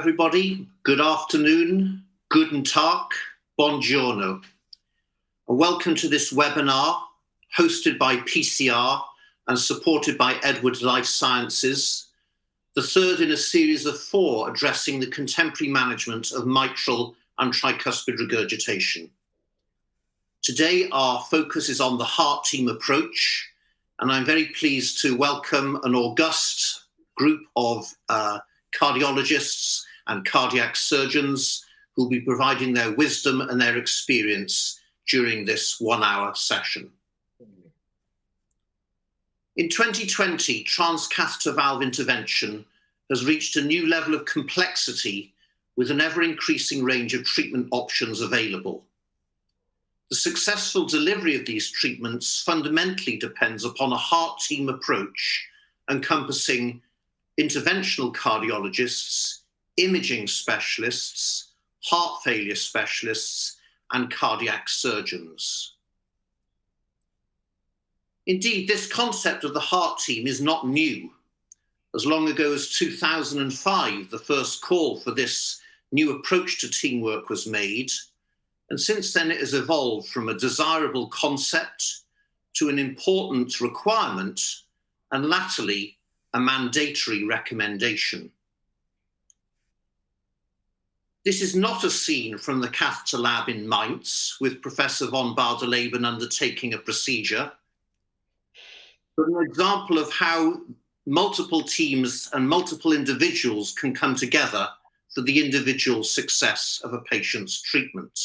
everybody. Good afternoon, guten Tag, buongiorno. And welcome to this webinar hosted by PCR and supported by Edwards Life Sciences, the third in a series of 4 addressing the contemporary management of mitral and tricuspid regurgitation. Today, our focus is on the heart team approach, and I'm very pleased to welcome an august group of cardiologists and cardiac surgeons who will be providing their wisdom and their experience during this 1-hour session. In 2020, transcatheter valve intervention has reached a new level of complexity with an ever-increasing range of treatment options available. The successful delivery of these treatments fundamentally depends upon a heart team approach encompassing interventional cardiologists, imaging specialists, heart failure specialists, and cardiac surgeons. Indeed, this concept of the heart team is not new. As long ago as 2005, the first call for this new approach to teamwork was made, and since then it has evolved from a desirable concept to an important requirement, and latterly, a mandatory recommendation. This is not a scene from the catheter lab in Mainz with Professor von Bardeleben undertaking a procedure, but an example of how multiple teams and multiple individuals can come together for the individual success of a patient's treatment.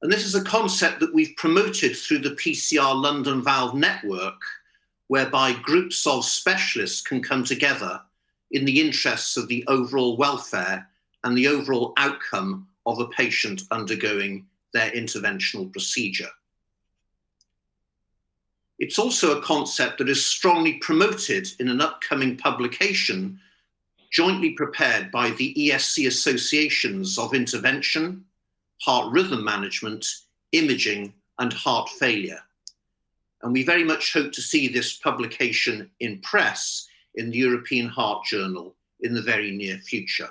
And this is a concept that we've promoted through the PCR London Valve Network, whereby groups of specialists can come together in the interests of the overall welfare and the overall outcome of a patient undergoing their interventional procedure. It's also a concept that is strongly promoted in an upcoming publication jointly prepared by the ESC Associations of Intervention, Heart Rhythm Management, Imaging, and Heart Failure. And we very much hope to see this publication in press in the European Heart Journal in the very near future.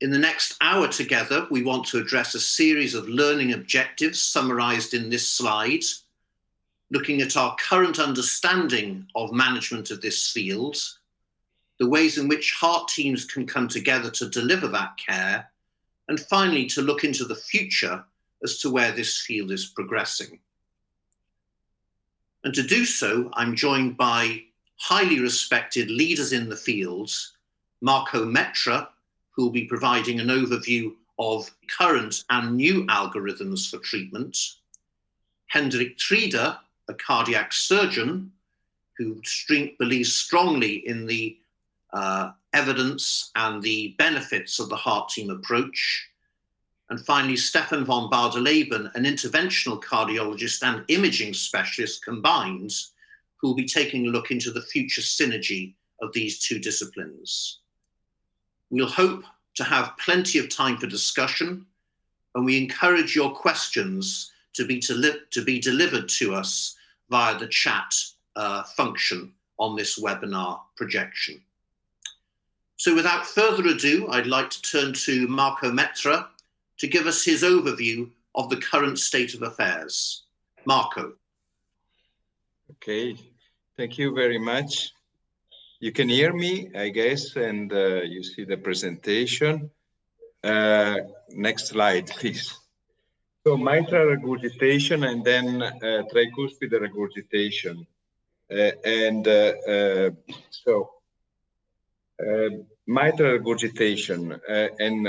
In the next hour together, we want to address a series of learning objectives summarized in this slide, looking at our current understanding of management of this field, the ways in which heart teams can come together to deliver that care, and finally to look into the future as to where this field is progressing. And to do so, I'm joined by highly respected leaders in the field, Marco Metra, who will be providing an overview of current and new algorithms for treatment, Hendrik Trieder, a cardiac surgeon who believes strongly in the evidence and the benefits of the heart team approach. And finally, Stefan von Bardeleben, an interventional cardiologist and imaging specialist combined, who will be taking a look into the future synergy of these two disciplines. We'll hope to have plenty of time for discussion, and we encourage your questions to be delivered to us via the chat function on this webinar projection. So without further ado, I'd like to turn to Marco Metra to give us his overview of the current state of affairs. Marco. Okay, thank you very much. You can hear me, I guess, and you see the presentation. Next slide, please. So mitral regurgitation and then tricuspid regurgitation. Mitral regurgitation and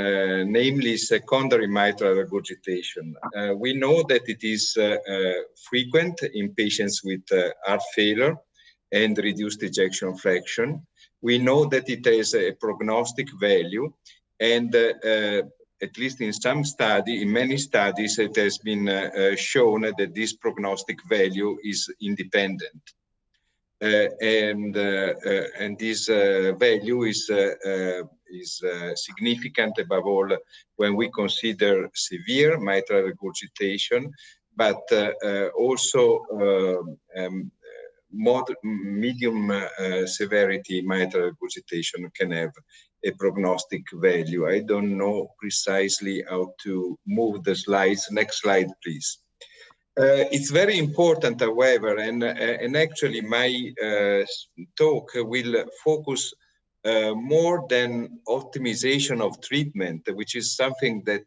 namely secondary mitral regurgitation. We know that it is frequent in patients with heart failure and reduced ejection fraction. We know that it has a prognostic value, and at least in some study, in many studies, it has been shown that this prognostic value is independent. And this value is significant above all when we consider severe mitral regurgitation, but also medium severity mitral regurgitation can have a prognostic value. I don't know precisely how to move the slides. Next slide, please. It's very important, however, and actually my talk will focus more than optimization of treatment, which is something that,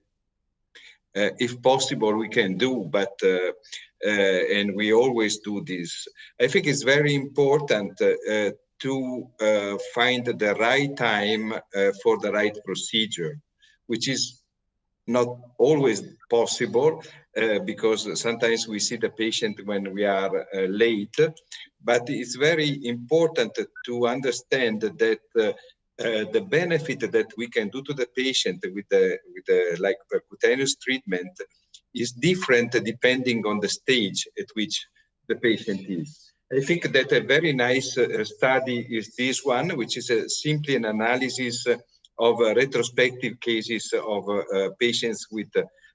if possible, we can do, but and we always do this. I think it's very important to find the right time for the right procedure, which is not always possible because sometimes we see the patient when we are late, but it's very important to understand that the benefit that we can do to the patient with the like percutaneous treatment is different depending on the stage at which the patient is. I think that a very nice study is this one, which is simply an analysis of retrospective cases of patients with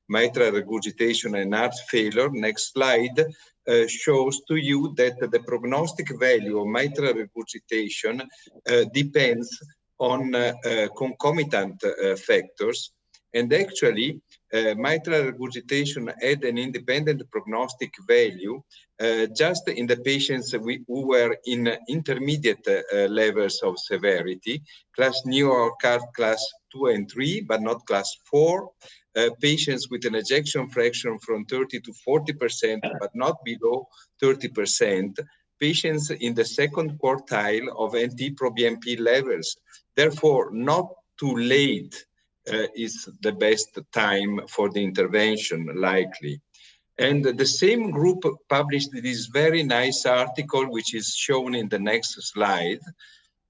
mitral regurgitation and heart failure. Next slide shows to you that the prognostic value of mitral regurgitation depends on concomitant factors. And actually, mitral regurgitation had an independent prognostic value just in the patients who were in intermediate levels of severity, class New York Heart class 2 and 3, but not class 4, patients with an ejection fraction from 30 to 40%, but not below 30%, patients in the second quartile of NT-proBNP levels. Therefore, not too late is the best time for the intervention, likely. And the same group published this very nice article, which is shown in the next slide,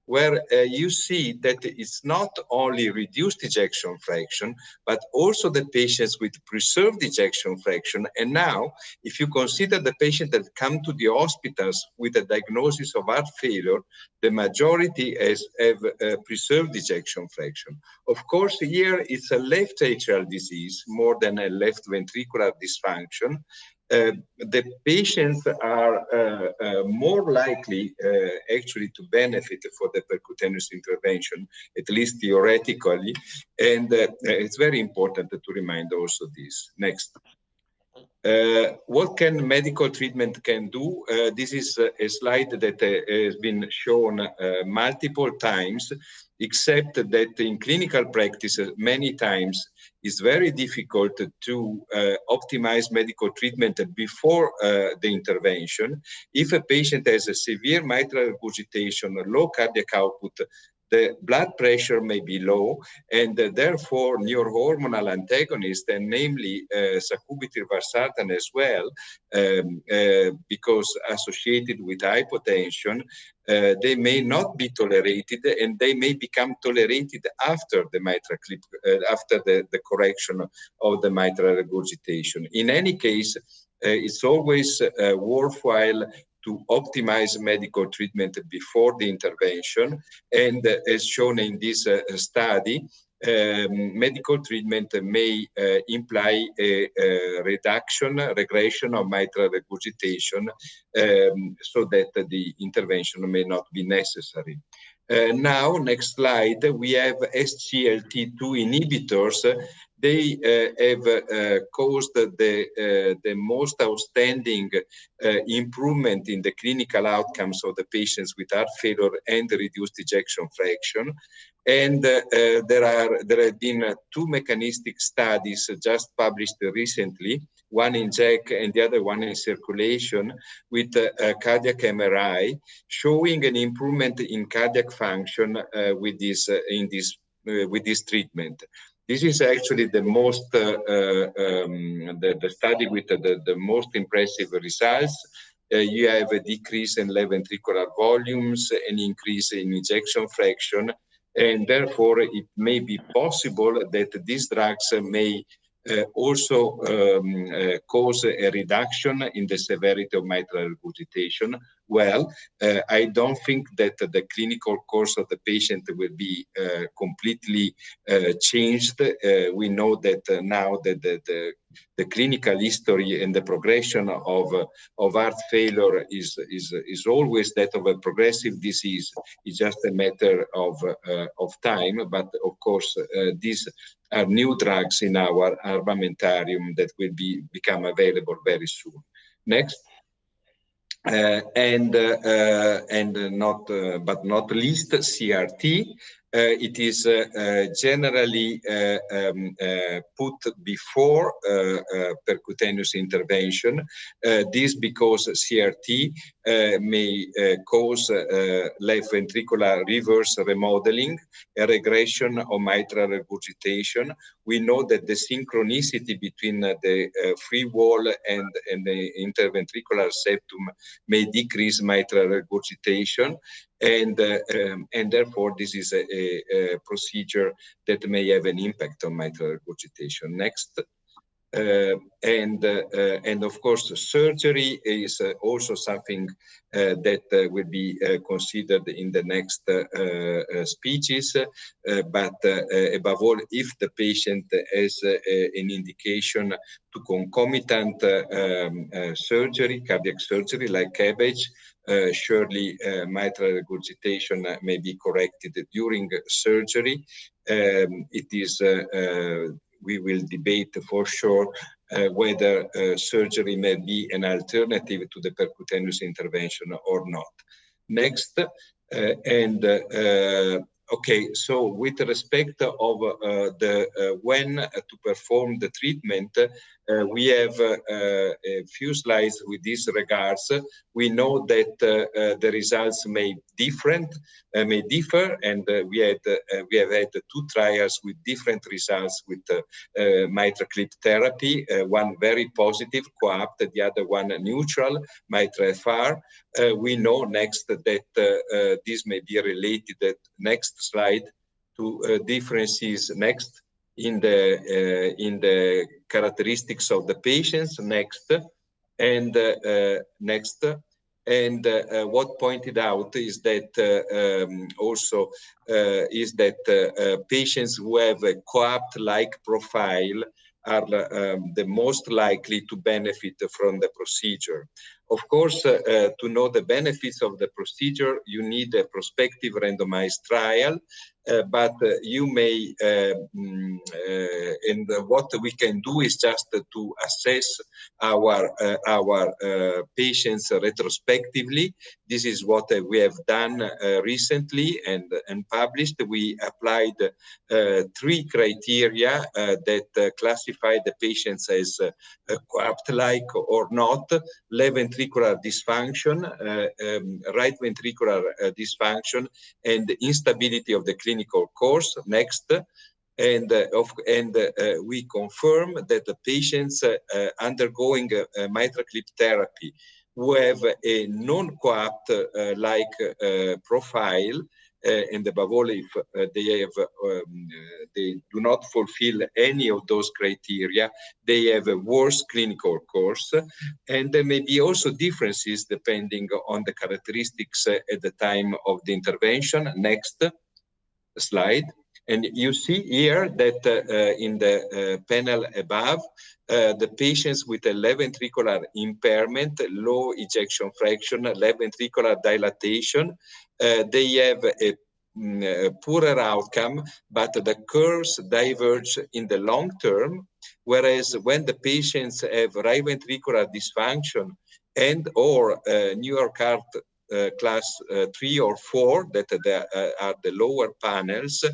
where you see that it's not only reduced ejection fraction, but also the patients with preserved ejection fraction. And now, if you consider the patient that come to the hospitals with a diagnosis of heart failure, the majority have preserved ejection fraction. Of course, here it's a left atrial disease more than a left ventricular dysfunction. The patients are more likely actually to benefit for the percutaneous intervention, at least theoretically, and it's very important to remind also this. Next. What can medical treatment can do? This is a slide that has been shown multiple times, except that in clinical practice, many times it's very difficult to optimize medical treatment before the intervention. If a patient has a severe mitral regurgitation, low cardiac output, the blood pressure may be low, and therefore neurohormonal antagonists, and namely sacubitril/valsartan as well, because associated with hypotension, they may not be tolerated, and they may become tolerated after the mitral clip, after the correction of the mitral regurgitation. In any case, it's always worthwhile to optimize medical treatment before the intervention. And as shown in this study, medical treatment may imply a regression of mitral regurgitation, so that the intervention may not be necessary. Now, next slide, we have SGLT2 inhibitors. They have caused the most outstanding improvement in the clinical outcomes of the patients with heart failure and reduced ejection fraction. And there have been two mechanistic studies just published recently, one in JACC and the other one in Circulation, with cardiac MRI, showing an improvement in cardiac function with this treatment. This is actually the most the study with the most impressive results. You have a decrease in left ventricular volumes, an increase in ejection fraction, and therefore it may be possible that these drugs may also cause a reduction in the severity of mitral regurgitation. Well, I don't think that the clinical course of the patient will be completely changed. We know that now that the clinical history and the progression of heart failure is always that of a progressive disease. It's just a matter of time. But of course, these are new drugs in our armamentarium that will become available very soon. Next. But not least, CRT. It is generally put before percutaneous intervention. This because CRT may cause left ventricular reverse remodeling, a regression of mitral regurgitation. We know that the synchronicity between the free wall and the interventricular septum may decrease mitral regurgitation, and therefore this is a procedure that may have an impact on mitral regurgitation. Next. And of course, surgery is also something that will be considered in the next speeches. But above all, if the patient has an indication to concomitant surgery, cardiac surgery like CABG, surely mitral regurgitation may be corrected during surgery. It is we will debate for sure whether surgery may be an alternative to the percutaneous intervention or not. Next, okay, so with respect of when to perform the treatment, we have a few slides with these regards. We know that the results may differ, and we have had 2 trials with different results with mitral clip therapy. One very positive, coapt, the other one neutral, mitral FR. We know next that this may be related. Next slide to differences. Next. In the characteristics of the patients. Next. And next. And what pointed out is that also is that patients who have a coapt-like profile are the most likely to benefit from the procedure. Of course, to know the benefits of the procedure, you need a prospective randomized trial. But you may, and what we can do is just to assess our patients retrospectively. This is what we have done recently and published. We applied 3 criteria that classify the patients as coapt-like or not: left ventricular dysfunction, right ventricular dysfunction, and instability of the clinical course. Next. And we confirm that the patients undergoing mitral clip therapy who have a non-coapt like profile, and above all, if they do not fulfill any of those criteria, they have a worse clinical course. And there may be also differences depending on the characteristics at the time of the intervention. Next slide. And you see here that in the panel above, the patients with a left ventricular impairment, low ejection fraction, left ventricular dilatation, they have a poorer outcome, but the curves diverge in the long term. Whereas when the patients have right ventricular dysfunction and or New York Heart class 3 or 4, that are the lower panels,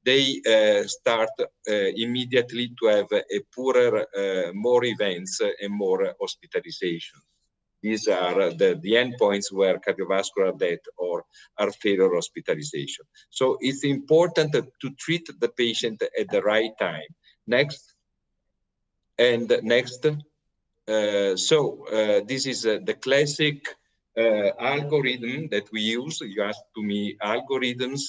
they start immediately to have a poorer, more events and more hospitalizations. These are the endpoints where cardiovascular death or heart failure hospitalization. So it's important to treat the patient at the right time. Next. And next. This is the classic algorithm that we use. You asked to me algorithms.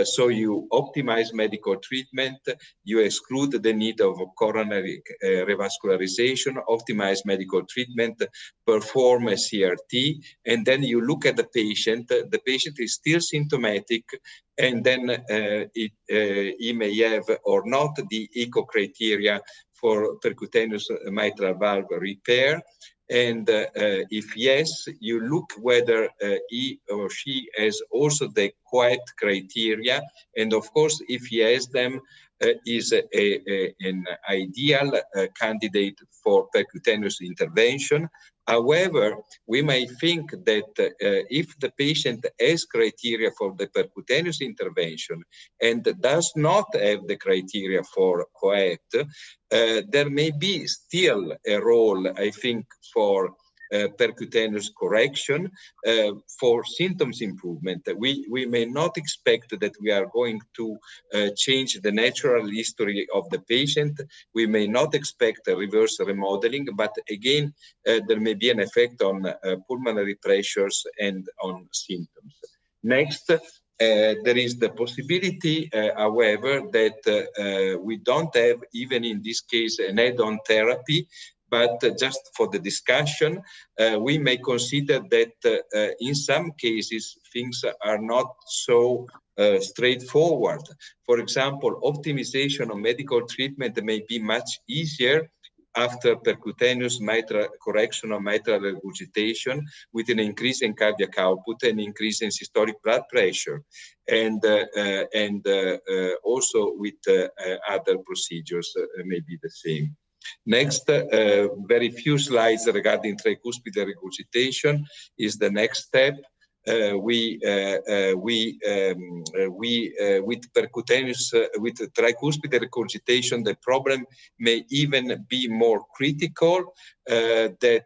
So you optimize medical treatment, you exclude the need of coronary revascularization, optimize medical treatment, perform a CRT, and then you look at the patient. The patient is still symptomatic, and then he may have or not the echo criteria for percutaneous mitral valve repair. And if yes, you look whether he or she has also the quiet criteria. And of course, if he has them, is an ideal candidate for percutaneous intervention. However, we may think that if the patient has criteria for the percutaneous intervention and does not have the criteria for quiet, there may be still a role, I think, for percutaneous correction for symptoms improvement. We may not expect that we are going to change the natural history of the patient. We may not expect a reverse remodeling, but again, there may be an effect on pulmonary pressures and on symptoms. Next, there is the possibility, however, that we don't have, even in this case, an add-on therapy, but just for the discussion, we may consider that in some cases, things are not so straightforward. For example, optimization of medical treatment may be much easier after percutaneous mitral correction of mitral regurgitation, with an increase in cardiac output and increase in systolic blood pressure, and also with other procedures may be the same. Next, very few slides regarding tricuspid regurgitation is the next step. With percutaneous, with tricuspid regurgitation, the problem may even be more critical. That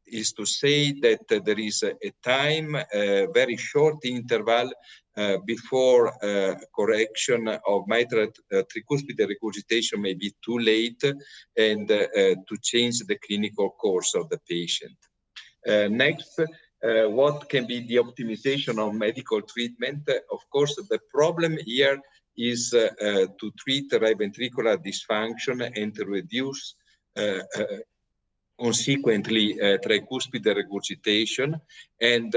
is to say that there is a time, a very short interval before correction of mitral tricuspid regurgitation may be too late, and to change the clinical course of the patient. Next, what can be the optimization of medical treatment? Of course, the problem here is to treat right ventricular dysfunction and to reduce consequently tricuspid regurgitation, and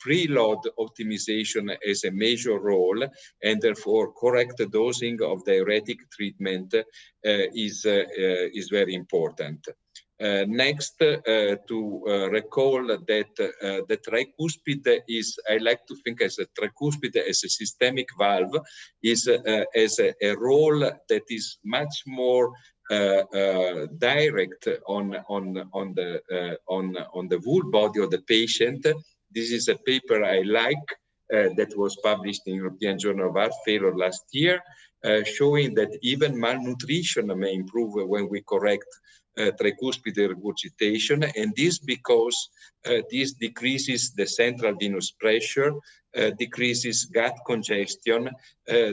preload optimization as a major role, and therefore correct dosing of diuretic treatment is very important. Next, to recall that the tricuspid is, I like to think as a tricuspid as a systemic valve, is as a role that is much more direct on the whole body of the patient. This is a paper I like that was published in European Journal of Heart Failure last year, showing that even malnutrition may improve when we correct tricuspid regurgitation, and this because this decreases the central venous pressure, decreases gut congestion,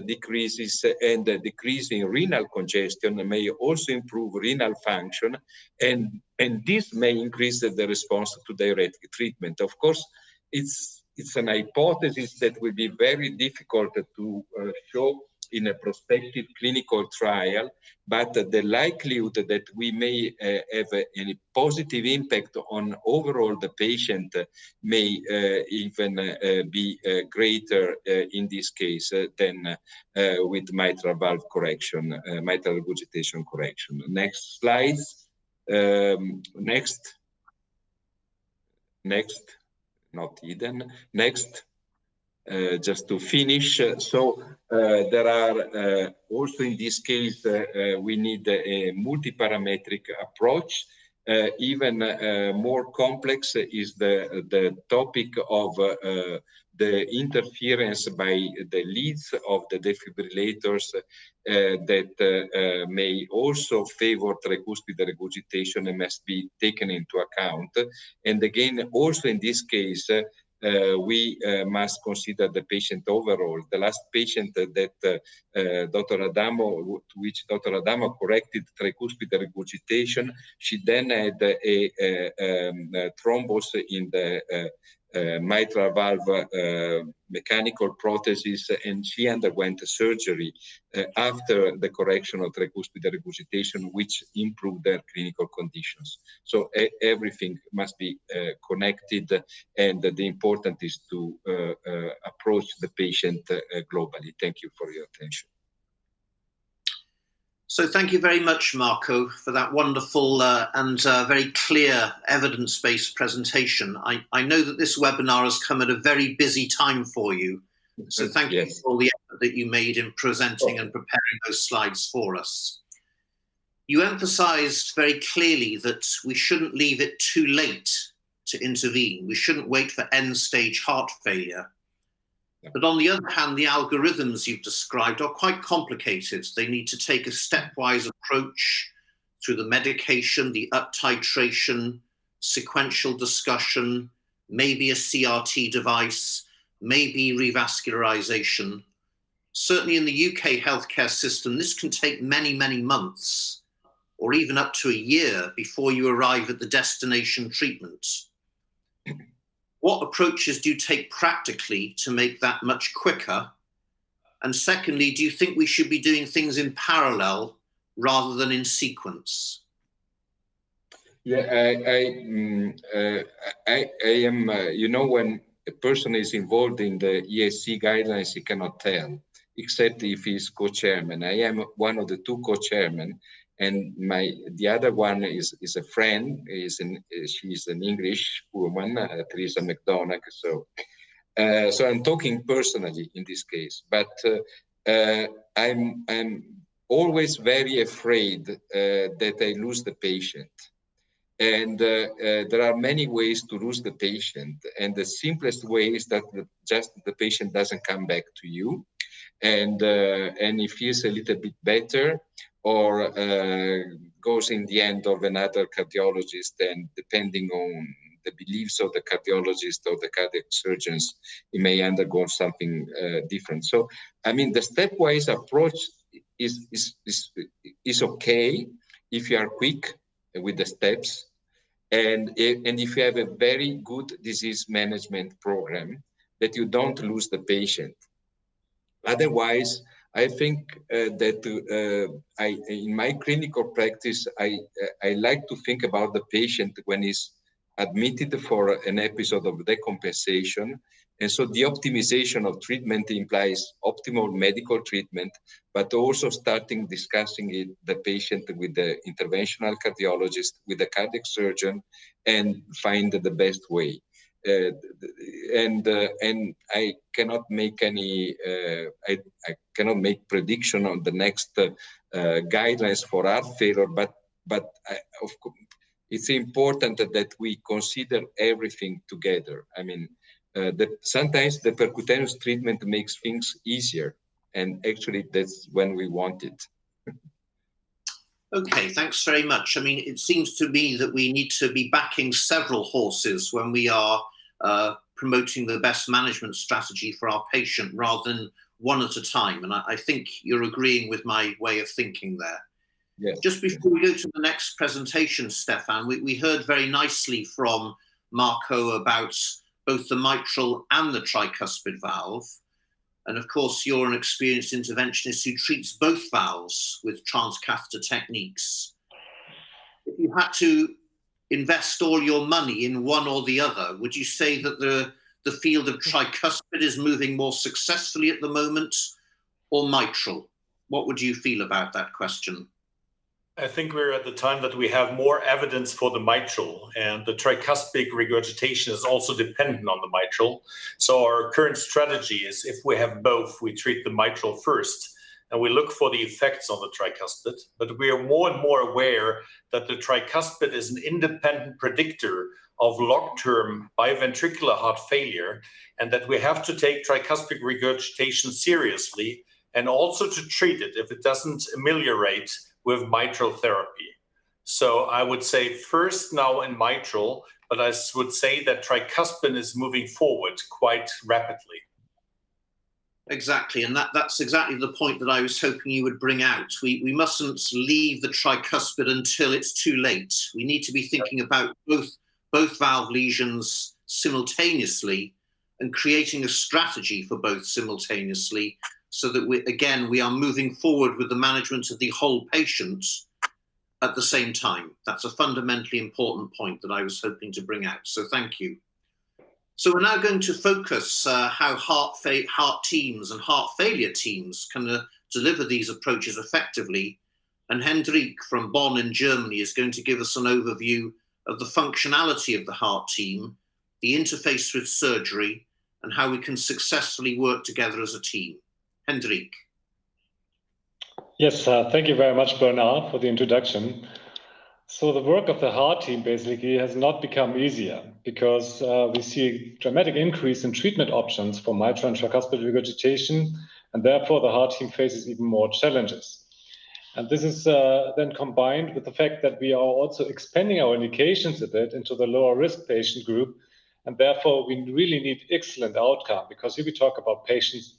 decreases and decreasing renal congestion may also improve renal function, and this may increase the response to diuretic treatment. Of course, it's an hypothesis that will be very difficult to show in a prospective clinical trial, but the likelihood that we may have a positive impact on overall the patient may even be greater in this case than with mitral valve correction, mitral regurgitation correction. Next slides. Next, not hidden. Next. Just to finish, there are also in this case, we need a multi-parametric approach. Even more complex is the topic of the interference by the leads of the defibrillators that may also favor tricuspid regurgitation and must be taken into account. And again, also in this case, we must consider the patient overall. The last patient that Dr. Adamo, to which Dr. Adamo corrected tricuspid regurgitation, she then had a thrombus in the mitral valve mechanical prosthesis, and she underwent surgery after the correction of tricuspid regurgitation, which improved their clinical conditions. So everything must be connected, and the important is to approach the patient globally. Thank you for your attention. So thank you very much, Marco, for that wonderful and very clear evidence-based presentation. I know that this webinar has come at a very busy time for you. So thank you for all the effort that you made in presenting and preparing those slides for us. You emphasized very clearly that we shouldn't leave it too late to intervene. We shouldn't wait for end-stage heart failure. But on the other hand, the algorithms you've described are quite complicated. They need to take a stepwise approach through the medication, the up-titration, sequential discussion, maybe a CRT device, maybe revascularization. Certainly in the UK healthcare system, this can take many, many months, or even up to a year before you arrive at the destination treatment. What approaches do you take practically to make that much quicker? And secondly, do you think we should be doing things in parallel rather than in sequence? Yeah, I am, you know, when a person is involved in the ESC guidelines, he cannot tell, except if he's co-chairman. I am one of the two co-chairmen, and the other one is a friend. She's an English woman, Teresa McDonagh. So I'm talking personally in this case. But I'm always very afraid that I lose the patient. And there are many ways to lose the patient. And the simplest way is that just the patient doesn't come back to you, and he feels a little bit better, or goes in the end of another cardiologist, and depending on the beliefs of the cardiologist or the cardiac surgeons, he may undergo something different. So, I mean, the stepwise approach is okay if you are quick with the steps, and if you have a very good disease management program, that you don't lose the patient. Otherwise, I think that in my clinical practice, I like to think about the patient when he's admitted for an episode of decompensation. And so the optimization of treatment implies optimal medical treatment, but also starting discussing the patient with the interventional cardiologist, with the cardiac surgeon, and find the best way. And I cannot make any. I cannot make prediction on the next guidelines for heart failure, but of course, it's important that we consider everything together. I mean, sometimes the percutaneous treatment makes things easier, and actually that's when we want it. Okay, thanks very much. I mean, it seems to me that we need to be backing several horses when we are promoting the best management strategy for our patient, rather than one at a time. And I think you're agreeing with my way of thinking there. Yes. Just before we go to the next presentation, Stefan, we heard very nicely from Marco about both the mitral and the tricuspid valve. And of course, you're an experienced interventionist who treats both valves with transcatheter techniques. If you had to invest all your money in one or the other, would you say that the field of tricuspid is moving more successfully at the moment, or mitral? What would you feel about that question? I think we're at the time that we have more evidence for the mitral, and the tricuspid regurgitation is also dependent on the mitral. So our current strategy is, if we have both, we treat the mitral first, and we look for the effects on the tricuspid. But we are more and more aware that the tricuspid is an independent predictor of long-term biventricular heart failure, and that we have to take tricuspid regurgitation seriously, and also to treat it if it doesn't ameliorate with mitral therapy. So I would say first now in mitral, but I would say that tricuspid is moving forward quite rapidly. Exactly, and that's exactly the point that I was hoping you would bring out. We mustn't leave the tricuspid until it's too late. We need to be thinking about both valve lesions simultaneously and creating a strategy for both simultaneously, so that we are moving forward with the management of the whole patient at the same time. That's a fundamentally important point that I was hoping to bring out. So thank you. So we're now going to focus how heart teams and heart failure teams can deliver these approaches effectively. And Hendrik from Bonn in Germany is going to give us an overview of the functionality of the heart team, the interface with surgery, and how we can successfully work together as a team. Hendrik. Yes, thank you very much, Bernard, for the introduction. So the work of the heart team basically has not become easier because we see a dramatic increase in treatment options for mitral and tricuspid regurgitation, and therefore the heart team faces even more challenges. And this is then combined with the fact that we are also expanding our indications a bit into the lower risk patient group, and therefore we really need excellent outcome, because here we talk about patients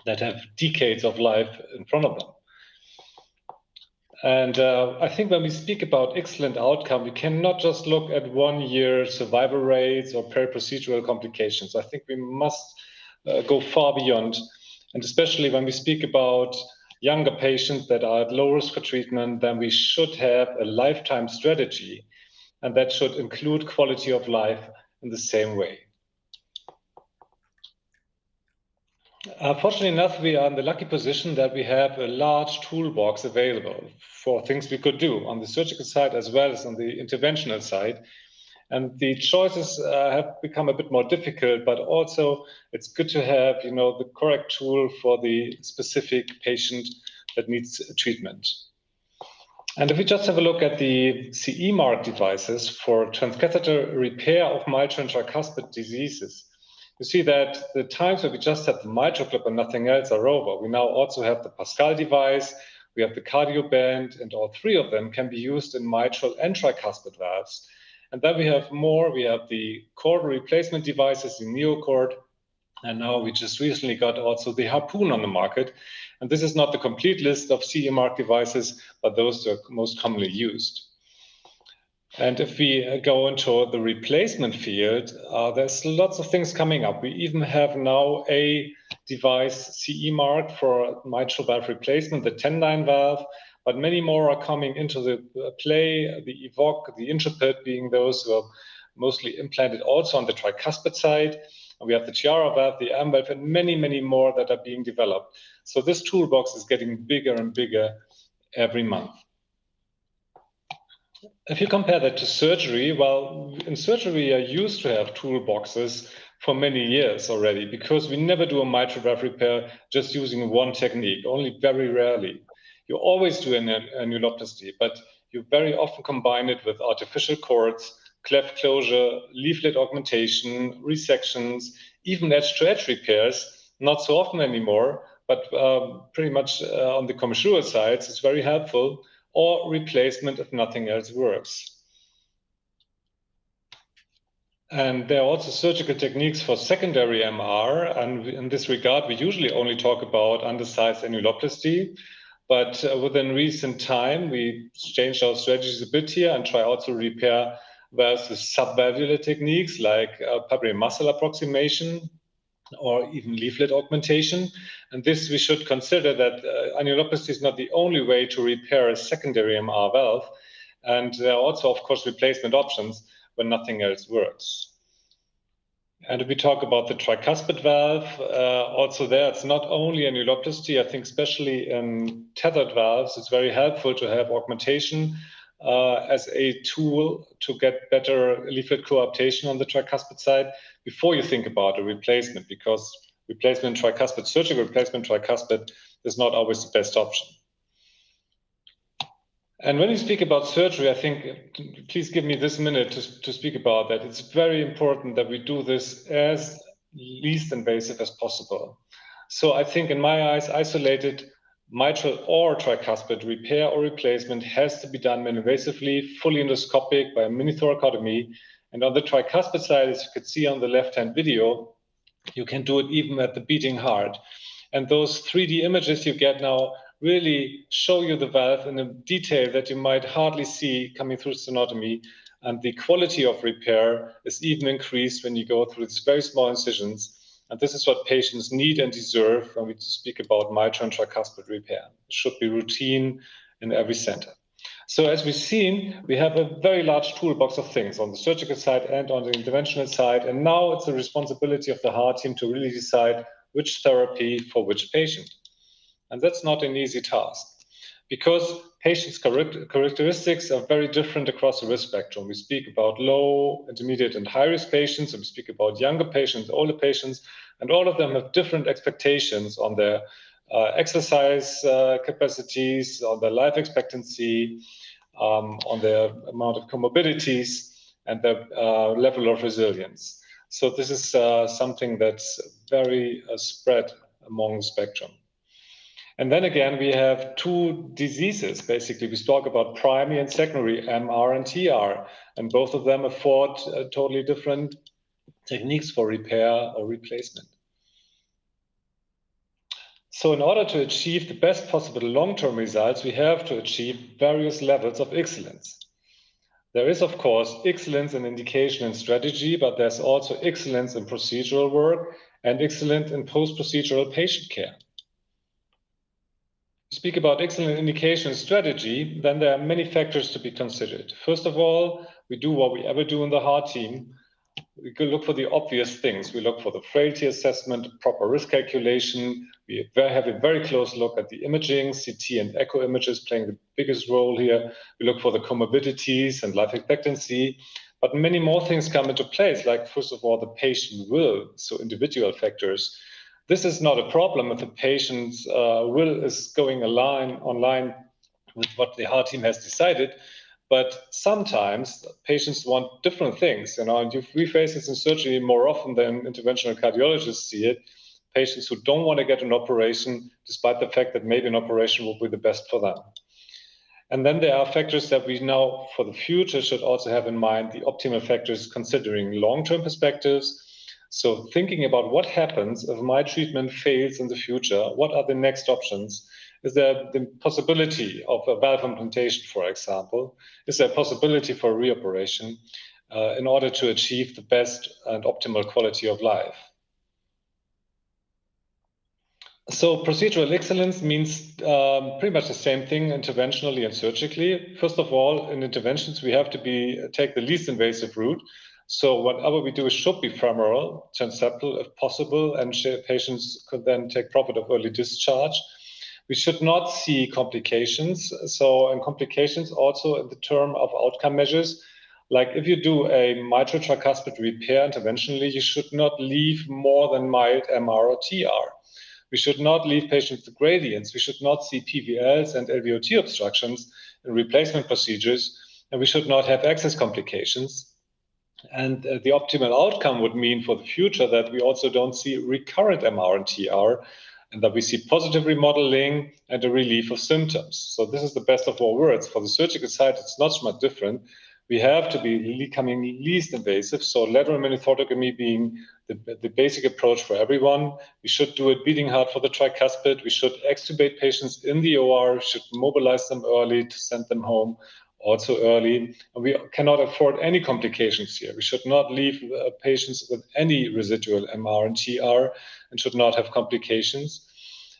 that have decades of life in front of them. And I think when we speak about excellent outcome, we cannot just look at 1 year survival rates or peri-procedural complications. I think we must go far beyond. And especially when we speak about younger patients that are at low risk for treatment, then we should have a lifetime strategy. And that should include quality of life in the same way. Fortunately enough, we are in the lucky position that we have a large toolbox available for things we could do on the surgical side as well as on the interventional side. And the choices have become a bit more difficult, but also it's good to have, the correct tool for the specific patient that needs treatment. And if we just have a look at the CE mark devices for transcatheter repair of mitral and tricuspid diseases, you see that the times where we just had the mitral clip and nothing else are over. We now also have the Pascal device, we have the Cardioband, and all three of them can be used in mitral and tricuspid valves. And then we have more. We have the cord replacement devices, the NeoCord, and now we just recently got also the Harpoon on the market. And this is not the complete list of CE mark devices, but those that are most commonly used. And if we go into the replacement field, there's lots of things coming up. We even have now a device CE mark for mitral valve replacement, the 10-line valve, but many more are coming into the play, the Evoque, the Intrepid being those who are mostly implanted also on the tricuspid side. And we have the Tiara valve, the AM valve, and many, many more that are being developed. So this toolbox is getting bigger and bigger every month. If you compare that to surgery, well, in surgery, we are used to have toolboxes for many years already, because we never do a mitral valve repair just using one technique, only very rarely. You always do an annuloplasty, but you very often combine it with artificial cords, cleft closure, leaflet augmentation, resections, even edge-to-edge repairs, not so often anymore, but pretty much on the commercial sides, it's very helpful, or replacement if nothing else works. And there are also surgical techniques for secondary MR. And in this regard, we usually only talk about undersized annuloplasty. But within recent time, we changed our strategies a bit here and try also repair valves with subvalvular techniques like pulmonary muscle approximation or even leaflet augmentation. And this, we should consider that annuloplasty is not the only way to repair a secondary MR valve. And there are also, of course, replacement options when nothing else works. And if we talk about the tricuspid valve, also there, it's not only annuloplasty. I think especially in tethered valves, it's very helpful to have augmentation as a tool to get better leaflet coaptation on the tricuspid side before you think about a replacement, because replacement tricuspid, surgical replacement tricuspid is not always the best option. And when you speak about surgery, I think, please give me this minute to speak about that. It's very important that we do this as least invasive as possible. So I think in my eyes, isolated mitral or tricuspid repair or replacement has to be done minimally, fully endoscopic by a mini thoracotomy. And on the tricuspid side, as you could see on the left-hand video, you can do it even at the beating heart. And those 3D images you get now really show you the valve in a detail that you might hardly see coming through stenotomy. And the quality of repair is even increased when you go through these very small incisions. And this is what patients need and deserve when we speak about mitral and tricuspid repair. It should be routine in every center. So as we've seen, we have a very large toolbox of things on the surgical side and on the interventional side. And now it's the responsibility of the heart team to really decide which therapy for which patient. And that's not an easy task because patients' characteristics are very different across the risk spectrum. We speak about low, intermediate, and high-risk patients, and we speak about younger patients, older patients, and all of them have different expectations on their exercise capacities, on their life expectancy, on their amount of comorbidities, and their level of resilience. So this is something that's very spread among the spectrum. And then again, we have two diseases. Basically, we talk about primary and secondary MR and TR, and both of them afford totally different techniques for repair or replacement. So in order to achieve the best possible long-term results, we have to achieve various levels of excellence. There is, of course, excellence in indication and strategy, but there's also excellence in procedural work and excellence in post-procedural patient care. Speak about excellent indication strategy, then there are many factors to be considered. First of all, we do what we ever do in the heart team. We can look for the obvious things. We look for the frailty assessment, proper risk calculation. We have a very close look at the imaging, CT and echo images playing the biggest role here. We look for the comorbidities and life expectancy. But many more things come into place, like first of all, the patient will, so individual factors. This is not a problem if the patient's will is going online with what the heart team has decided, but sometimes patients want different things, and we face this in surgery more often than interventional cardiologists see it. Patients who don't want to get an operation, despite the fact that maybe an operation will be the best for them. And then there are factors that we now, for the future, should also have in mind, the optimal factors considering long-term perspectives. So thinking about what happens if my treatment fails in the future, what are the next options? Is there the possibility of a valve implantation, for example? Is there a possibility for reoperation in order to achieve the best and optimal quality of life? So procedural excellence means pretty much the same thing interventionally and surgically. First of all, in interventions, we have to take the least invasive route. So whatever we do should be femoral, transeptal if possible, and patients could then take profit of early discharge. We should not see complications. So in complications also in the term of outcome measures, like if you do a mitral tricuspid repair interventionally, you should not leave more than mild MR or TR. We should not leave patients with gradients. We should not see PVLs and LVOT obstructions in replacement procedures, and we should not have access complications. And the optimal outcome would mean for the future that we also don't see recurrent MR and TR, and that we see positive remodeling and a relief of symptoms. So this is the best of all worlds. For the surgical side, it's not much different. We have to be becoming least invasive. So lateral minithoracotomy being the basic approach for everyone. We should do it beating heart for the tricuspid. We should extubate patients in the OR. We should mobilize them early to send them home also early. And we cannot afford any complications here. We should not leave patients with any residual MR and TR and should not have complications.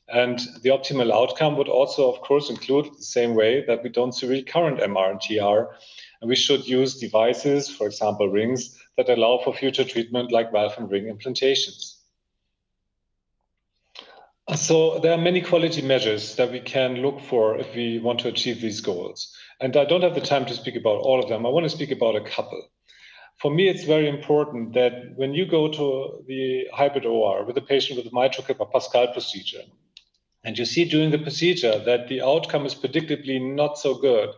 And the optimal outcome would also, of course, include the same way that we don't see recurrent MR and TR. And we should use devices, for example, rings, that allow for future treatment like valve and ring implantations. So there are many quality measures that we can look for if we want to achieve these goals. And I don't have the time to speak about all of them. I want to speak about a couple. For me, it's very important that when you go to the hybrid OR with a patient with a mitral Pascal procedure, and you see during the procedure that the outcome is predictably not so good,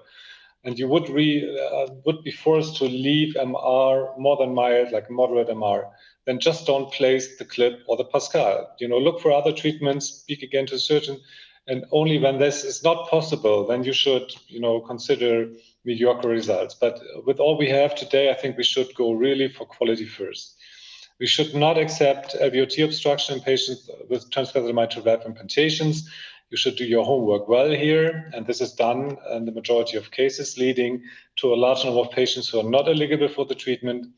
and you would be forced to leave MR more than mild, like moderate MR, then just don't place the clip or the Pascal. Look for other treatments, speak again to a surgeon, And only when this is not possible, then you should, consider mediocre results. But with all we have today, I think we should go really for quality first. We should not accept LVOT obstruction in patients with transcatheter mitral valve implantations. You should do your homework well here, and this is done in the majority of cases, leading to a large number of patients who are not eligible for the treatment.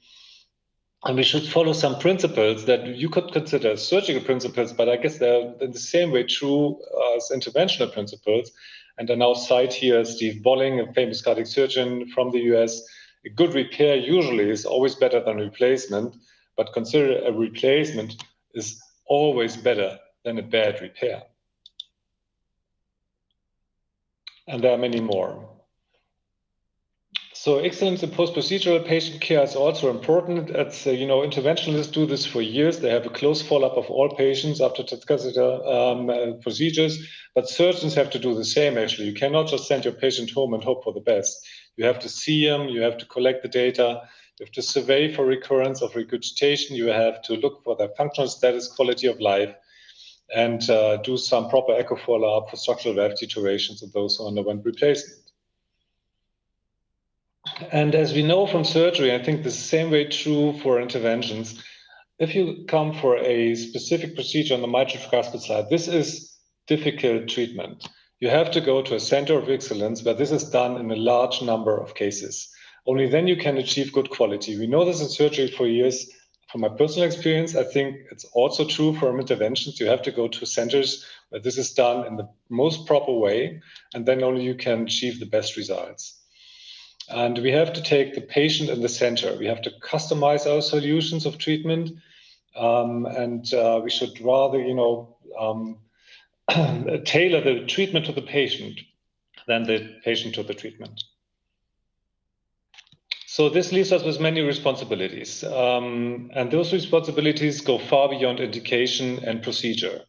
And we should follow some principles that you could consider surgical principles, but I guess they're in the same way true as interventional principles. And I now cite here Steve Bolling, a famous cardiac surgeon from the US. A good repair usually is always better than replacement, but consider a replacement is always better than a bad repair. And there are many more. So excellence in post-procedural patient care is also important. Interventionists do this for years. They have a close follow-up of all patients after transcatheter procedures, but surgeons have to do the same, actually. You cannot just send your patient home and hope for the best. You have to see them, you have to collect the data, you have to survey for recurrence of regurgitation, you have to look for their functional status, quality of life, and do some proper echo follow-up for structural valve deteriorations of those who underwent replacement. And as we know from surgery, I think the same way true for interventions. If you come for a specific procedure on the mitral tricuspid side, this is difficult treatment. You have to go to a center of excellence, but this is done in a large number of cases. Only then you can achieve good quality. We know this in surgery for years. From my personal experience, I think it's also true for interventions. You have to go to centers where this is done in the most proper way, and then only you can achieve the best results. And we have to take the patient in the center. We have to customize our solutions of treatment, and we should rather, tailor the treatment to the patient than the patient to the treatment. So this leaves us with many responsibilities, and those responsibilities go far beyond indication and procedure.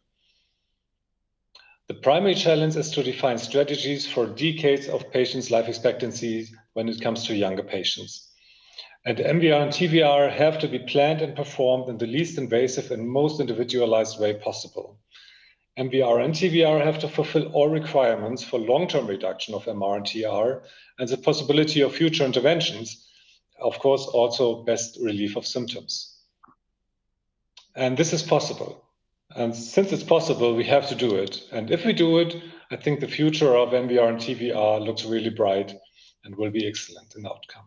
The primary challenge is to define strategies for decades of patients' life expectancy when it comes to younger patients. And MVR and TVR have to be planned and performed in the least invasive and most individualized way possible. MVR and TVR have to fulfill all requirements for long-term reduction of MR and TR and the possibility of future interventions, of course, also best relief of symptoms. And this is possible. And since it's possible, we have to do it. And if we do it, I think the future of MVR and TVR looks really bright and will be excellent in outcome.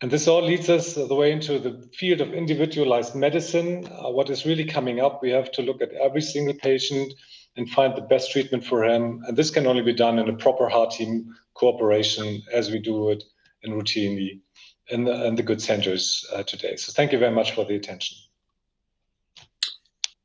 And this all leads us the way into the field of individualized medicine. What is really coming up, we have to look at every single patient and find the best treatment for him. And this can only be done in a proper heart team cooperation as we do it in routinely in the good centers today. So thank you very much for the attention.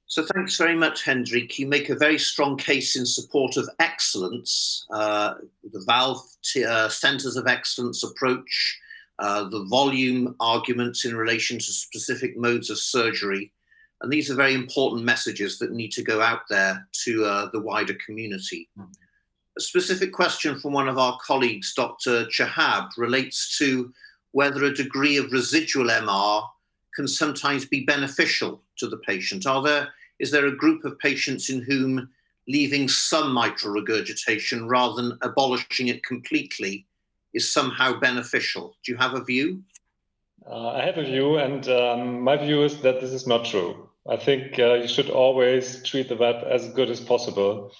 So thanks very much, Hendrik. You make a very strong case in support of excellence, the valve centers of excellence approach, the volume arguments in relation to specific modes of surgery. And these are very important messages that need to go out there to the wider community. A specific question from one of our colleagues, Dr. Chahab, relates to whether a degree of residual MR can sometimes be beneficial to the patient. Is there a group of patients in whom leaving some mitral regurgitation rather than abolishing it completely is somehow beneficial? Do you have a view? I have a view, and my view is that this is not true. I think you should always treat the valve as good as possible.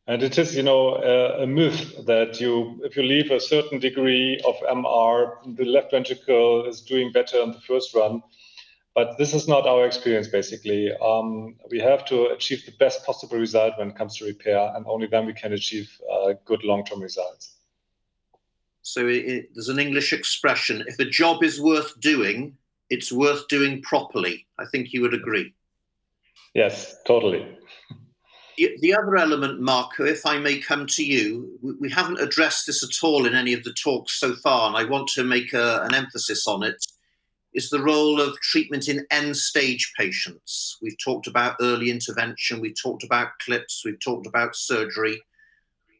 And it is, a myth that if you leave a certain degree of MR, the left ventricle is doing better in the first run. But this is not our experience, basically. We have to achieve the best possible result when it comes to repair, and only then we can achieve good long-term results. So there's an English expression, if a job is worth doing, it's worth doing properly. I think you would agree. Yes, totally. The other element, Marco, if I may come to you, we haven't addressed this at all in any of the talks so far, and I want to make an emphasis on it, is the role of treatment in end-stage patients. We've talked about early intervention, we've talked about clips, we've talked about surgery.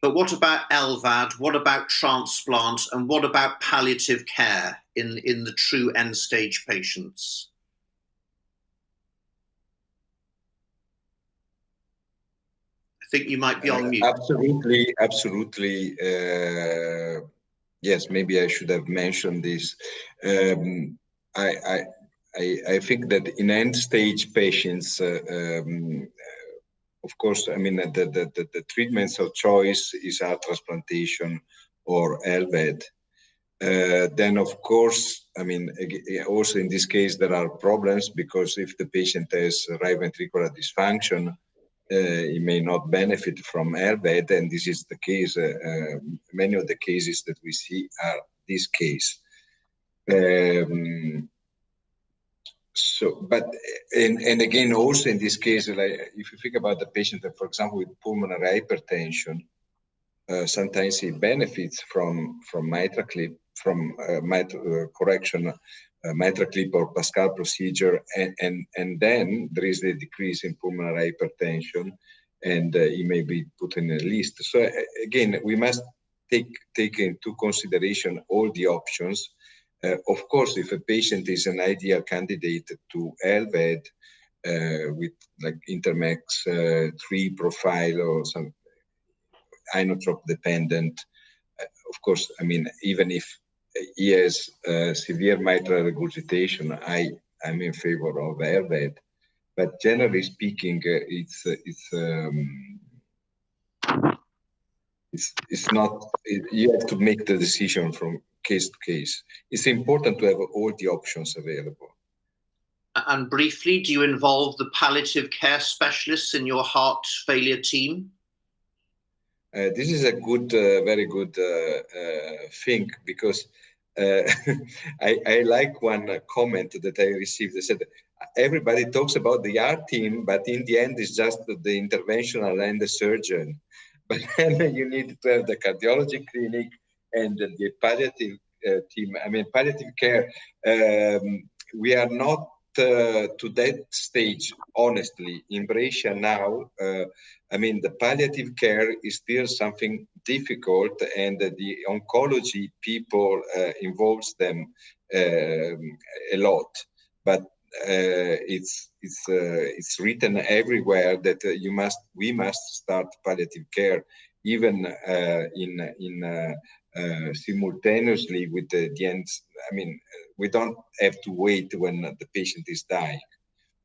But what about LVAD? What about transplant? And what about palliative care in the true end-stage patients? I think you might be on mute. Absolutely. Yes, maybe I should have mentioned this. I think that in end-stage patients, of course, I mean, the treatments of choice is heart transplantation or LVAD. Then, of course, I mean, also in this case, there are problems because if the patient has right ventricular dysfunction, he may not benefit from LVAD, and this is the case. Many of the cases that we see are this case. And again, also in this case, like if you think about the patient, that, for example, with pulmonary hypertension, sometimes he benefits from mitral clip, mitral correction, mitral clip or Pascal procedure, and then there is a decrease in pulmonary hypertension, and he may be put in a list. So again, we must take into consideration all the options. Of course, if a patient is an ideal candidate to LVAD with like Intermex 3 profile or some inotrope dependent, of course, I mean, even if he has severe mitral regurgitation, I'm in favor of LVAD. But generally speaking, it's not. You have to make the decision from case to case. It's important to have all the options available. And briefly, do you involve the palliative care specialists in your heart failure team? This is a good, very good thing, because I like one comment that I received. They said, everybody talks about the heart team, but in the end, it's just the interventional and the surgeon. But then you need to have the cardiology clinic and the palliative team. I mean, palliative care, we are not to that stage, honestly, in Brescia now. I mean, the palliative care is still something difficult, and the oncology people involves them a lot. But it's written everywhere that we must start palliative care, even simultaneously with the end. I mean, we don't have to wait when the patient is dying.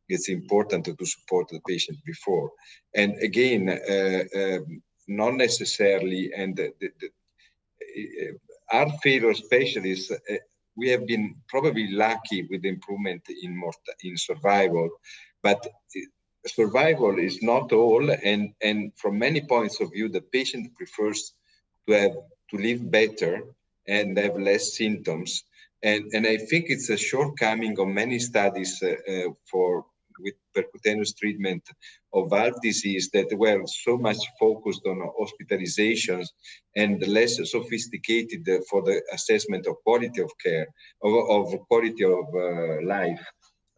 It's important to support the patient before. And again, not necessarily, and heart failure specialists, we have been probably lucky with the improvement in survival, but survival is not all, and from many points of view, the patient prefers to live better and have less symptoms. And I think it's a shortcoming of many studies with percutaneous treatment of valve disease that were so much focused on hospitalizations and less sophisticated for the assessment of quality of care, of quality of life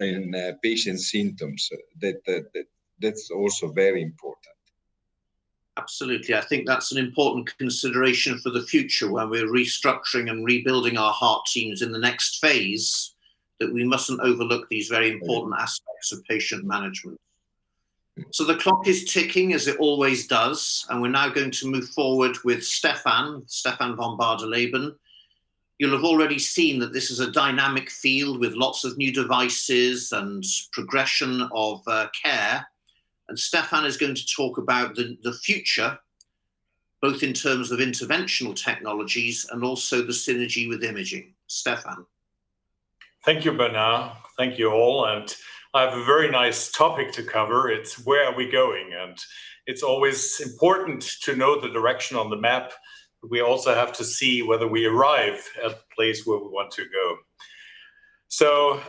in patient symptoms. That's also very important. Absolutely. I think that's an important consideration for the future when we're restructuring and rebuilding our heart teams in the next phase, that we mustn't overlook these very important aspects of patient management. So the clock is ticking, as it always does, and we're now going to move forward with Stefan von Bardeleben. You'll have already seen that this is a dynamic field with lots of new devices and progression of care. And Stefan is going to talk about the future, both in terms of interventional technologies and also the synergy with imaging. Stefan. Thank you, Bernard. Thank you all. And I have a very nice topic to cover. It's where are we going? And it's always important to know the direction on the map. We also have to see whether we arrive at the place where we want to go. So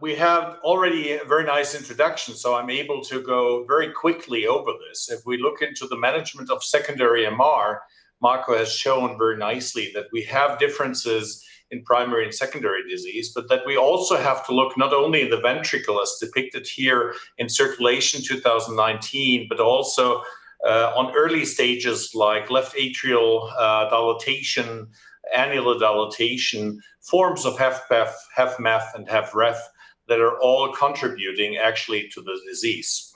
we have already a very nice introduction, so I'm able to go very quickly over this. If we look into the management of secondary MR, Marco has shown very nicely that we have differences in primary and secondary disease, but that we also have to look not only in the ventricle as depicted here in Circulation 2019, but also on early stages like left atrial dilatation, annular dilatation, forms of HFpEF, HFmeth, and HFrEF that are all contributing actually to the disease.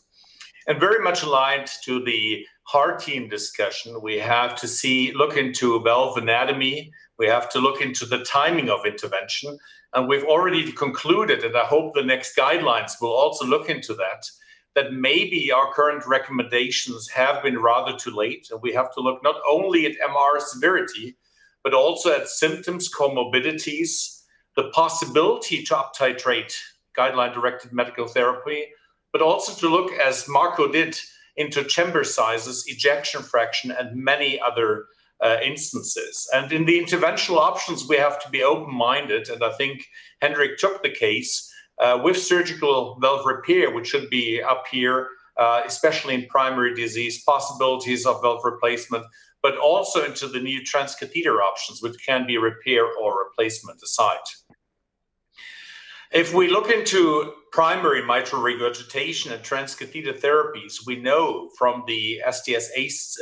And very much aligned to the heart team discussion, we have to look into valve anatomy. We have to look into the timing of intervention. And we've already concluded, and I hope the next guidelines will also look into that maybe our current recommendations have been rather too late. And we have to look not only at MR severity, but also at symptoms, comorbidities, the possibility to uptitrate guideline-directed medical therapy, but also to look, as Marco did, into chamber sizes, ejection fraction, and many other instances. And in the interventional options, we have to be open-minded, and I think Hendrik took the case with surgical valve repair, which should be up here, especially in primary disease, possibilities of valve replacement, but also into the new transcatheter options, which can be repair or replacement aside. If we look into primary mitral regurgitation and transcatheter therapies, we know from the STS-ACC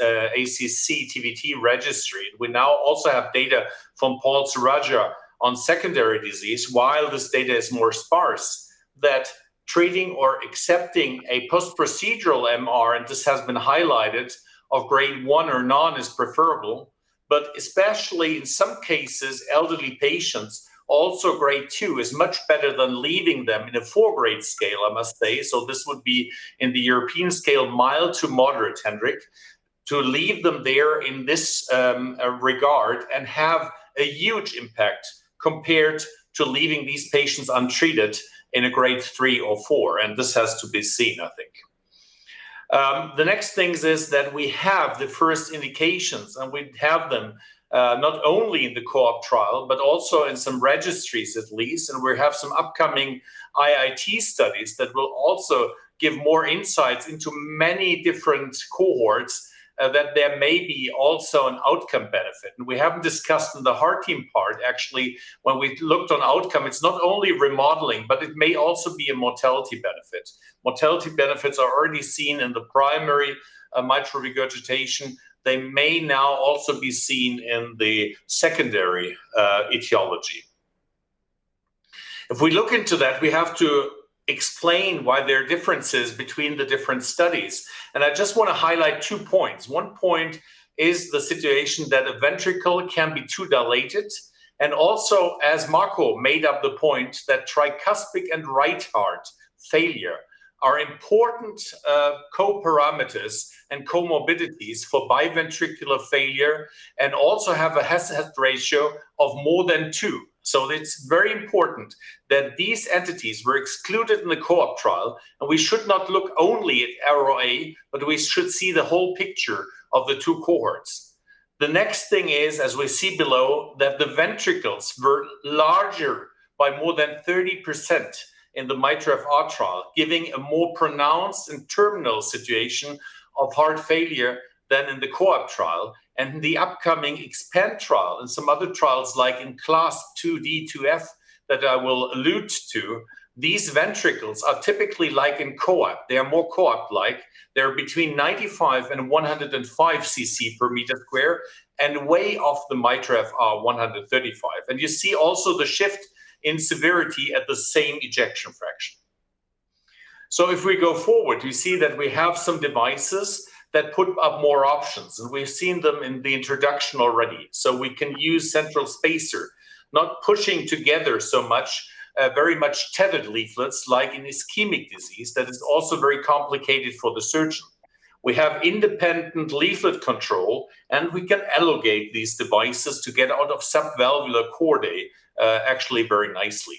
TVT registry, we now also have data from Paul Saraja on secondary disease, while this data is more sparse, that treating or accepting a post-procedural MR, and this has been highlighted, of grade 1 or none is preferable, but especially in some cases, elderly patients, also grade 2 is much better than leaving them in a 4-grade scale, I must say. So this would be in the European scale, mild to moderate, Hendrik, to leave them there in this regard and have a huge impact compared to leaving these patients untreated in a grade 3 or 4. And this has to be seen, I think. The next thing is that we have the first indications, and we have them not only in the co-op trial, but also in some registries at least. And we have some upcoming IIT studies that will also give more insights into many different cohorts that there may be also an outcome benefit. And we haven't discussed in the heart team part, actually, when we looked on outcome, it's not only remodeling, but it may also be a mortality benefit. Mortality benefits are already seen in the primary mitral regurgitation. They may now also be seen in the secondary etiology. If we look into that, we have to explain why there are differences between the different studies. And I just want to highlight 2 points. One point is the situation that a ventricle can be too dilated. And also, as Marco made up the point, that tricuspid and right heart failure are important co-parameters and comorbidities for biventricular failure, and also have a hazard ratio of more than 2. So it's very important that these entities were excluded in the co-op trial, and we should not look only at arrow A, but we should see the whole picture of the 2 cohorts. The next thing is, as we see below, that the ventricles were larger by more than 30% in the MITRA-FR trial, giving a more pronounced and terminal situation of heart failure than in the co-op trial. And in the upcoming EXPAND trial and some other trials like in CLASP 2D, 2F that I will allude to, these ventricles are typically like in co-op. They are more co-op-like. They're between 95 and 105 cc per meter square and way off the MITRA-FR 135. And you see also the shift in severity at the same ejection fraction. So if we go forward, you see that we have some devices that put up more options, and we've seen them in the introduction already. So we can use central spacer, not pushing together so much, very much tethered leaflets like in ischemic disease that is also very complicated for the surgeon. We have independent leaflet control, and we can elongate these devices to get out of subvalvular chordae actually very nicely.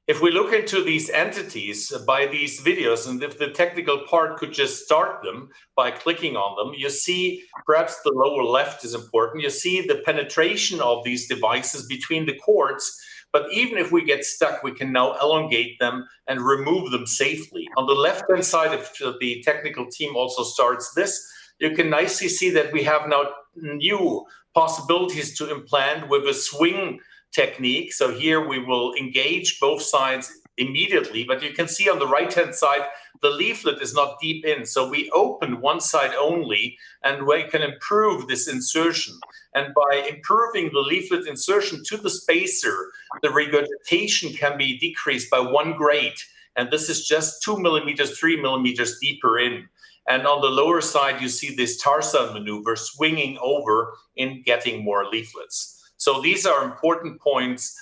If we look into these entities by these videos, and if the technical part could just start them by clicking on them, you see perhaps the lower left is important. You see the penetration of these devices between the cords, but even if we get stuck, we can now elongate them and remove them safely. On the left-hand side, if the technical team also starts this, you can nicely see that we have now new possibilities to implant with a swing technique. So here we will engage both sides immediately, but you can see on the right-hand side, the leaflet is not deep in. So we open one side only, and we can improve this insertion. And by improving the leaflet insertion to the spacer, the regurgitation can be decreased by 1 grade. And this is just 2 millimeters, 3 millimeters deeper in. And on the lower side, you see this tarsal maneuver swinging over in getting more leaflets. So these are important points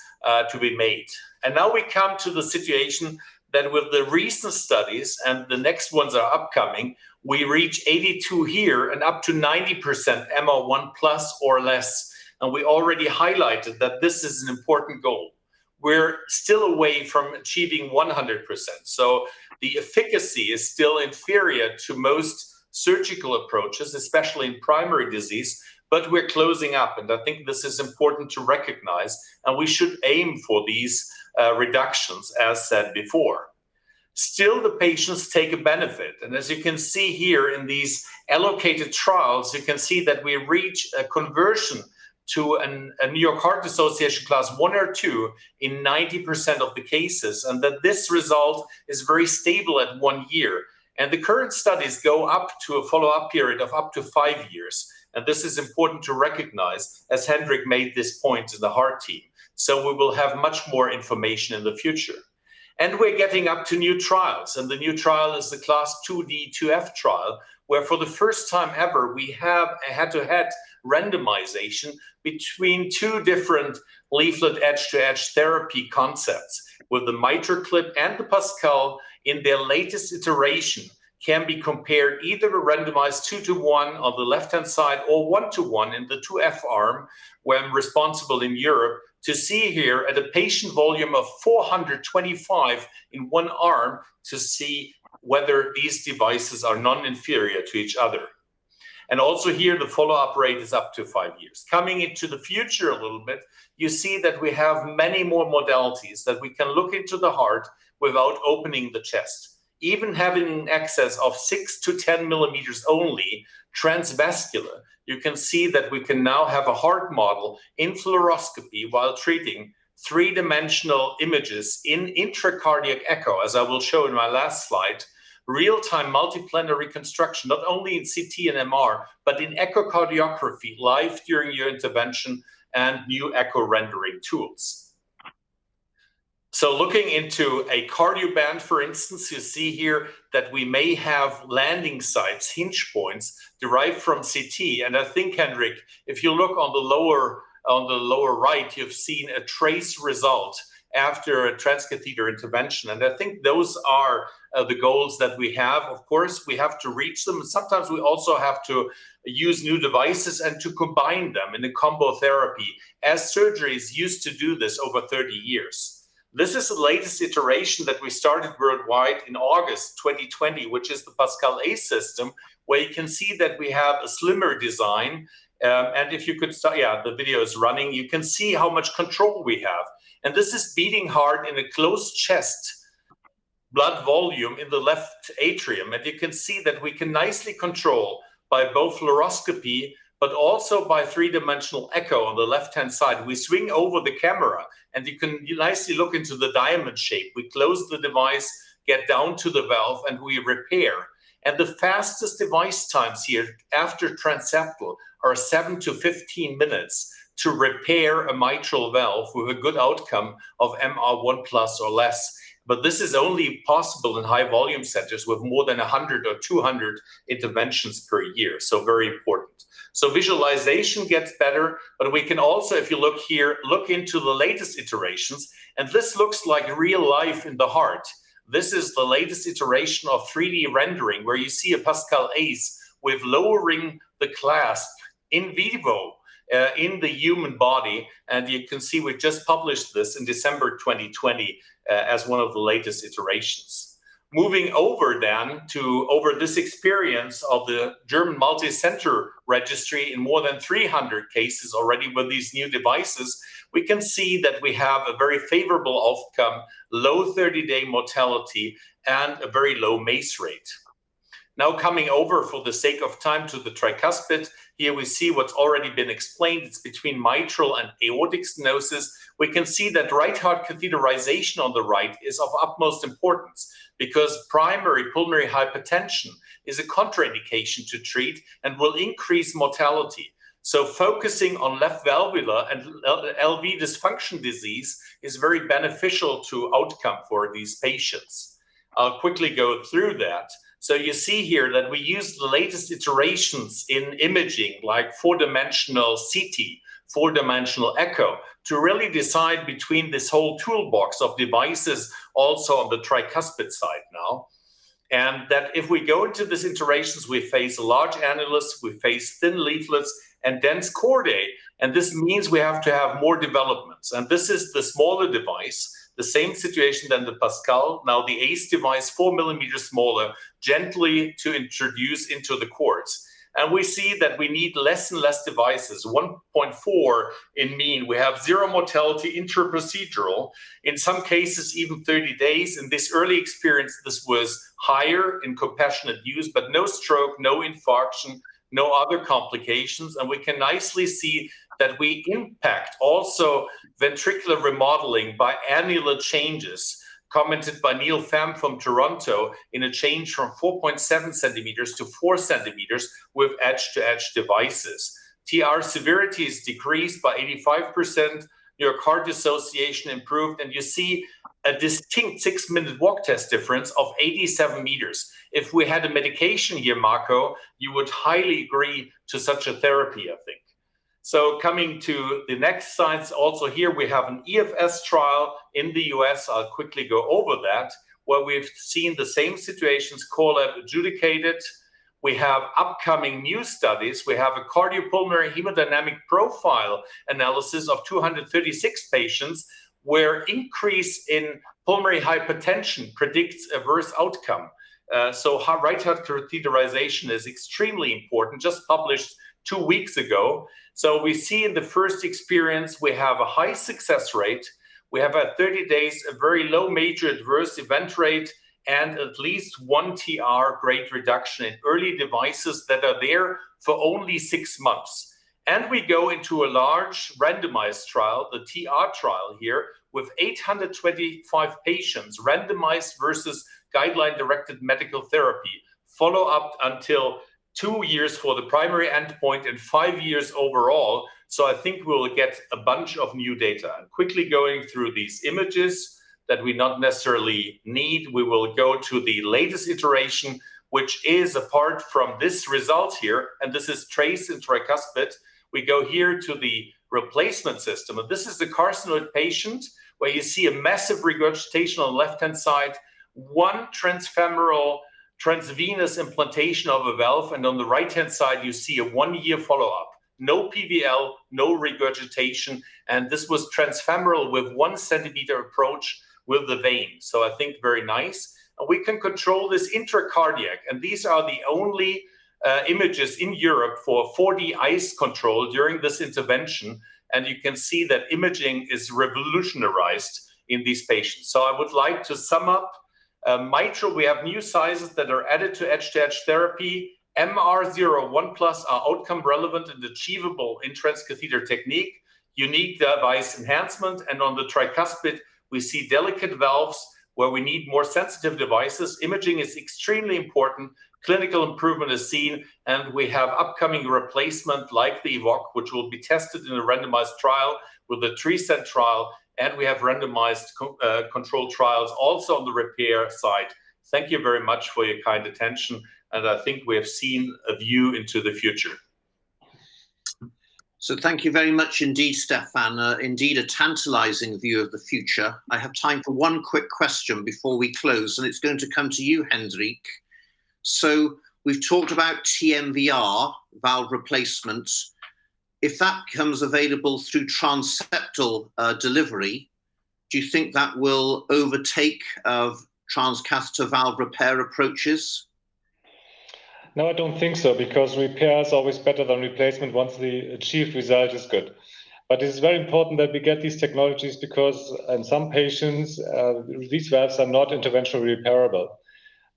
to be made. And now we come to the situation that with the recent studies, and the next ones are upcoming, we reach 82 here and up to 90% MR1 plus or less. And we already highlighted that this is an important goal. We're still away from achieving 100%. So the efficacy is still inferior to most surgical approaches, especially in primary disease, but we're closing up. And I think this is important to recognize, and we should aim for these reductions, as said before. Still, the patients take a benefit. And as you can see here in these allocated trials, you can see that we reach a conversion to a New York Heart Association class 1 or 2 in 90% of the cases, and that this result is very stable at 1 year. And the current studies go up to a follow-up period of up to 5 years. And this is important to recognize, as Hendrik made this point in the heart team. So we will have much more information in the future. And we're getting up to new trials. And the new trial is the class 2D, 2F trial, where for the first time ever, we have a head-to-head randomization between 2 different leaflet edge-to-edge therapy concepts, with the mitral clip and the Pascal in their latest iteration can be compared either to randomized 2-to-1 on the left-hand side or 1-to-1 in the 2F arm, when responsible in Europe, to see here at a patient volume of 425 in one arm to see whether these devices are non-inferior to each other. And also here, the follow-up rate is up to 5 years. Coming into the future a little bit, you see that we have many more modalities that we can look into the heart without opening the chest. Even having an excess of 6 to 10 millimeters only, transvascular, you can see that we can now have a heart model in fluoroscopy while treating 3-dimensional images in intracardiac echo, as I will show in my last slide, real-time multiplanar reconstruction, not only in CT and MR, but in echocardiography live during your intervention and new echo rendering tools. So looking into a cardioband, for instance, you see here that we may have landing sites, hinge points, derived from CT. And I think, Hendrik, if you look on the lower right, you've seen a trace result after a transcatheter intervention. And I think those are the goals that we have. Of course, we have to reach them. Sometimes we also have to use new devices and to combine them in a combo therapy, as surgeries used to do this over 30 years. This is the latest iteration that we started worldwide in August 2020, which is the Pascal A system, where you can see that we have a slimmer design. And if you could start, the video is running, you can see how much control we have. And this is beating heart in a closed chest, blood volume in the left atrium. And you can see that we can nicely control by both fluoroscopy, but also by 3-dimensional echo on the left-hand side. We swing over the camera and you can nicely look into the diamond shape. We close the device, get down to the valve, and we repair. And the fastest device times here after transeptal are 7 to 15 minutes to repair a mitral valve with a good outcome of MR1 plus or less. But this is only possible in high volume centers with more than 100 or 200 interventions per year. So very important. So visualization gets better, but we can also, if you look here, look into the latest iterations. And this looks like real life in the heart. This is the latest iteration of 3D rendering, where you see a Pascal ACE with lowering the clasp in vivo in the human body. And you can see we just published this in December 2020 as one of the latest iterations. Moving over then to this experience of the German multi-center registry in more than 300 cases already with these new devices, we can see that we have a very favorable outcome, low 30-day mortality, and a very low MACE rate. Now coming over, for the sake of time, to the tricuspid, here we see what's already been explained. It's between mitral and aortic stenosis. We can see that right heart catheterization on the right is of utmost importance, because primary pulmonary hypertension is a contraindication to treat and will increase mortality. So focusing on left valvular and LV dysfunction disease is very beneficial to outcome for these patients. I'll quickly go through that. So you see here that we use the latest iterations in imaging, like 4-dimensional CT, 4-dimensional echo, to really decide between this whole toolbox of devices also on the tricuspid side now. And that if we go into these iterations, we face large annulus, we face thin leaflets and dense chordae. And this means we have to have more developments. And this is the smaller device, the same situation than the Pascal, now the ACE device, 4 millimeters smaller, gently to introduce into the cords. And we see that we need less and less devices, 1.4 in mean. We have 0 mortality intraprocedural, in some cases even 30 days. In this early experience, this was higher in compassionate use, but no stroke, no infarction, no other complications. And we can nicely see that we impact also ventricular remodeling by annular changes, commented by Neil Pham from Toronto, in a change from 4.7 centimeters to 4 centimeters with edge-to-edge devices. TR severity is decreased by 85%, your heart dissociation improved, and you see a distinct 6-minute walk test difference of 87 meters. If we had a medication here, Marco, you would highly agree to such a therapy, I think. So coming to the next slides, also here we have an EFS trial in the US. I'll quickly go over that, where we've seen the same situations, core lab adjudicated. We have upcoming new studies. We have a cardiopulmonary hemodynamic profile analysis of 236 patients, where increase in pulmonary hypertension predicts adverse outcome. So right heart catheterization is extremely important, just published 2 weeks ago. So we see in the first experience, we have a high success rate. We have at 30 days a very low major adverse event rate and at least 1 TR grade reduction in early devices that are there for only 6 months. And we go into a large randomized trial, the TR trial here, with 825 patients randomized versus guideline-directed medical therapy, follow up until 2 years for the primary endpoint and 5 years overall. So I think we'll get a bunch of new data. And quickly going through these images that we not necessarily need, we will go to the latest iteration, which is apart from this result here, and this is trace in tricuspid. We go here to the replacement system, and this is the carcinoid patient where you see a massive regurgitation on the left-hand side, 1 transfemoral transvenous implantation of a valve, and on the right-hand side, you see a 1-year follow-up. No PVL, no regurgitation, and this was transfemoral with 1 centimeter approach with the vein. So I think very nice. And we can control this intracardiac, and these are the only images in Europe for 4D ICE control during this intervention, and you can see that imaging is revolutionized in these patients. So I would like to sum up. Mitral, we have new sizes that are added to edge-to-edge therapy. MR01+ are outcome relevant and achievable in transcatheter technique, unique device enhancement, and on the tricuspid, we see delicate valves where we need more sensitive devices. Imaging is extremely important. Clinical improvement is seen, and we have upcoming replacement like the EVOC, which will be tested in a randomized trial with the TRICENT trial, and we have randomized controlled trials also on the repair side. Thank you very much for your kind attention, and I think we have seen a view into the future. So thank you very much indeed, Stefan. Indeed, a tantalizing view of the future. I have time for one quick question before we close, and it's going to come to you, Hendrik. So we've talked about TMVR, valve replacement. If that becomes available through transeptal delivery, do you think that will overtake transcatheter valve repair approaches? No, I don't think so, because repair is always better than replacement once the achieved result is good. But it's very important that we get these technologies because in some patients, these valves are not interventionally repairable.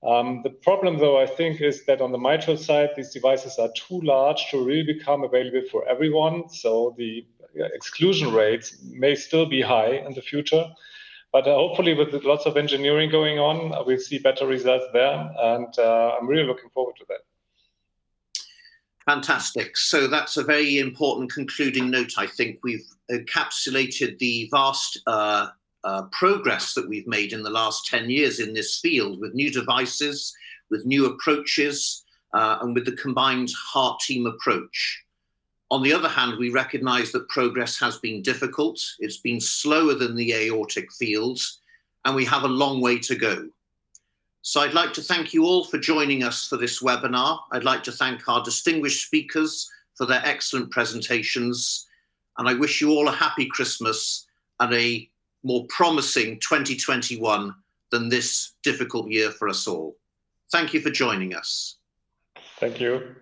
The problem, though, I think, is that on the mitral side, these devices are too large to really become available for everyone. So the exclusion rates may still be high in the future. But hopefully, with lots of engineering going on, we'll see better results there. And I'm really looking forward to that. Fantastic. So that's a very important concluding note. I think we've encapsulated the vast progress that we've made in the last 10 years in this field with new devices, with new approaches, and with the combined heart team approach. On the other hand, we recognise that progress has been difficult. It's been slower than the aortic fields, and we have a long way to go. So I'd like to thank you all for joining us for this webinar. I'd like to thank our distinguished speakers for their excellent presentations. And I wish you all a happy Christmas and a more promising 2021 than this difficult year for us all. Thank you for joining us. Thank you.